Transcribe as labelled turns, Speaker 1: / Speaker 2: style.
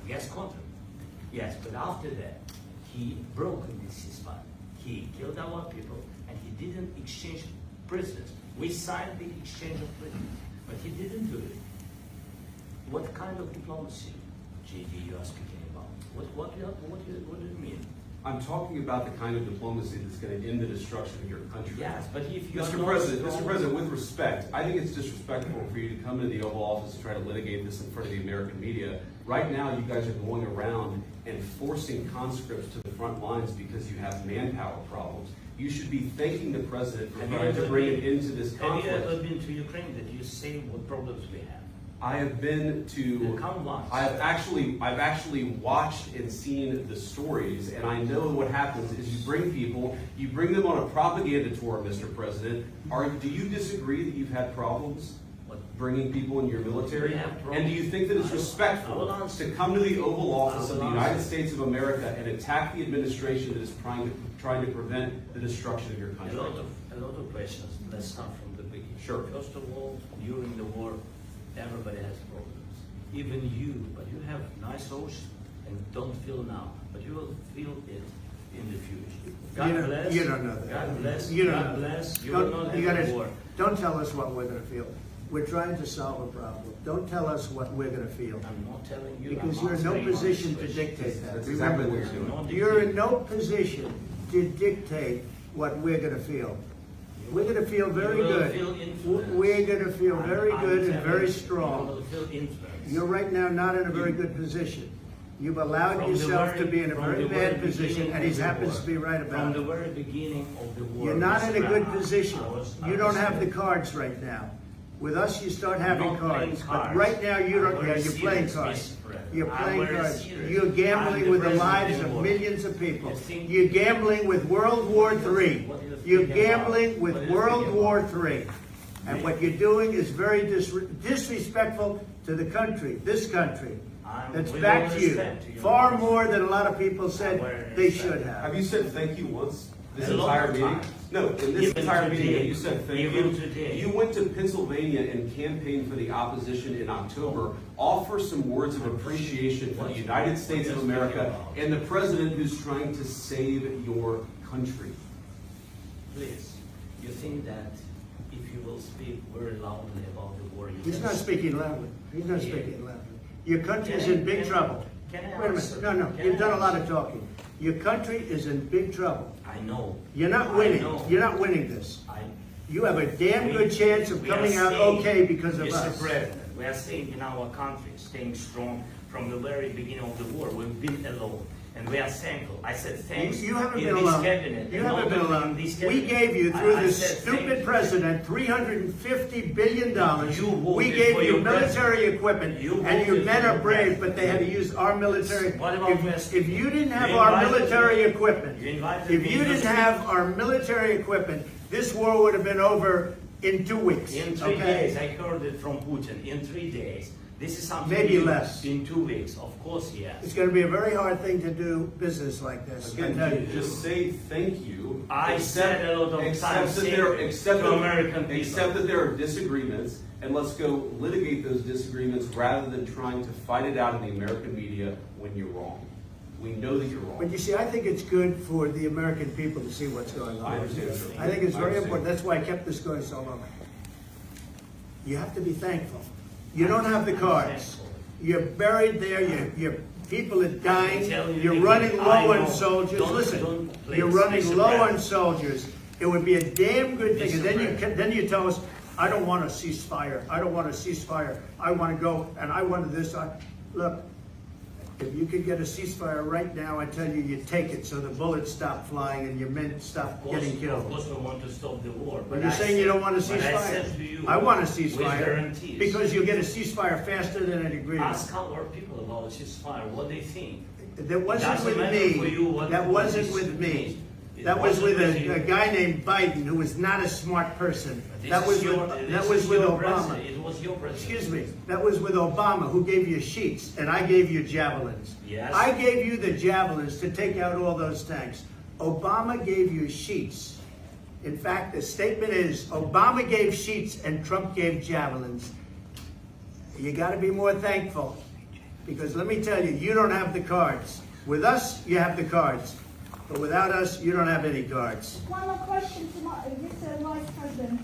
Speaker 1: gas contract. Yes, but after that, he broke this ceasefire. He killed our people, and he didn't exchange prisoners. We signed the exchange of prisoners, but he didn't do it. What kind of diplomacy, JD, you are speaking about? What do you mean?
Speaker 2: I'm talking about the kind of diplomacy that's going to end the destruction of your country.
Speaker 1: Yes, but if you
Speaker 2: Mr. President, with respect, I think it's disrespectful for you to come into the Oval Office and try to litigate this in front of the American media. Right now, you guys are going around and forcing conscripts to the front lines because you have manpower problems. You should be thanking the President for trying to bring it into this conflict.
Speaker 1: Have you ever been to Ukraine that you see what problems we have?
Speaker 2: I have been to. I've actually watched and seen the stories, and I know what happens is you bring them on a propaganda tour, Mr. President. Do you disagree that you've had problems bringing people in your military? And do you think that it's respectful to come to the Oval Office of the United States of America and attack the administration that is trying to prevent the destruction of your country?
Speaker 1: A lot of questions. Let's start from the beginning.
Speaker 2: Sure.
Speaker 1: First of all, during the war, everybody has problems. Even you, but you have nice ocean and don't feel now, but you will feel it in the future. God bless.
Speaker 3: You don't know that.
Speaker 1: God bless.
Speaker 3: You don't
Speaker 1: God
Speaker 3: know
Speaker 1: bless.
Speaker 3: that.
Speaker 1: You will not have a war.
Speaker 3: Don't tell us what we're going to feel. We're trying to solve a problem. Don't tell us what we're going to feel.
Speaker 1: I'm not telling you.
Speaker 3: Because
Speaker 1: I'm
Speaker 3: you're in no
Speaker 1: answering
Speaker 3: position
Speaker 1: your
Speaker 3: to
Speaker 1: question.
Speaker 3: dictate that.
Speaker 2: That's exactly what
Speaker 3: Remember
Speaker 2: you're
Speaker 3: that.
Speaker 2: doing.
Speaker 3: You're in no position to dictate what we're going to feel. We're going to feel very good. We're going to feel very good and very strong.
Speaker 1: You will feel influence.
Speaker 3: You're right now not in a very good position. You've allowed yourself to be in a very bad position, and he happens to be right about it.
Speaker 1: From the very beginning of the war.
Speaker 3: You're not in a good position. You don't have the cards right now. With us, you start having cards. But right now, you don't. Yeah, you're playing cards. You're playing cards. You're gambling with the lives of millions of people. You're gambling with World War III. You're gambling with World War III. And what you're doing is very disrespectful to the country, this country, that's backed you far more than a lot of people said they should have.
Speaker 2: Have you said thank you once this entire meeting? No, in this entire meeting, you said thank you. You went to Pennsylvania and campaigned for the opposition in October. Offer some words of appreciation for the United States of America and the president who's trying to save your country.
Speaker 1: Please, you think that if you will speak very loudly about the war,
Speaker 3: He's not speaking loudly. He's not speaking loudly. Your country is in big trouble. Wait a minute. No, you've done a lot of talking. Your country is in big trouble.
Speaker 1: I know.
Speaker 3: You're not winning. You're not winning this. You have a damn good chance of coming out okay because of us.
Speaker 1: Mr. President, we are staying in our country, staying strong from the very beginning of the war. We've been alone. And we are thankful. I said thanks.
Speaker 3: You haven't been alone. You haven't been alone. We gave you, through this stupid president, $350 billion. We gave you military equipment, and your men are brave, but they had to use our military. If you didn't have our military equipment, this war would have been over in 2 weeks.
Speaker 1: In 3 days, I heard it from Putin. In 3 days. This is something
Speaker 3: maybe less.
Speaker 1: In 2 weeks, of course, yes.
Speaker 3: It's going to be a very hard thing to do business like this.
Speaker 2: Again, just say thank you.
Speaker 1: I said a lot of times to American people.
Speaker 2: Accept that there are disagreements, and let's go litigate those disagreements rather than trying to fight it out in the American media when you're wrong. We know that you're wrong.
Speaker 3: But you see, I think it's good for the American people to see what's going on.
Speaker 2: I understand.
Speaker 3: I think it's very important. That's why I kept this going so long. You have to be thankful. You don't have the cards. You're buried there. Your people are dying. You're running low on soldiers. Listen, you're running low on soldiers. It would be a damn good thing. And then you tell us, I don't want a ceasefire. I don't want a ceasefire. I want to go and I want this. Look, if you could get a ceasefire right now, I tell you, you take it so the bullets stop flying and your men stop getting killed.
Speaker 1: Of course, we want to stop the war.
Speaker 3: But you're saying you don't want a ceasefire? I want a ceasefire because you'll get a ceasefire faster than an agreement.
Speaker 1: Ask our people about a ceasefire, what they think.
Speaker 3: That wasn't with me. That wasn't with me. That was with a guy named Biden, who was not a smart person. That was with Obama.
Speaker 1: It was your president.
Speaker 3: Excuse me. That was with Obama, who gave you sheets, and I gave you javelins.
Speaker 1: Yes.
Speaker 3: I gave you the javelins to take out all those tanks. Obama gave you sheets. In fact, the statement is, Obama gave sheets and Trump gave javelins. You got to be more thankful. Because let me tell you, you don't have the cards. With us, you have the cards. But without us, you don't have any cards.
Speaker 4: One more question to Mr. Vice President.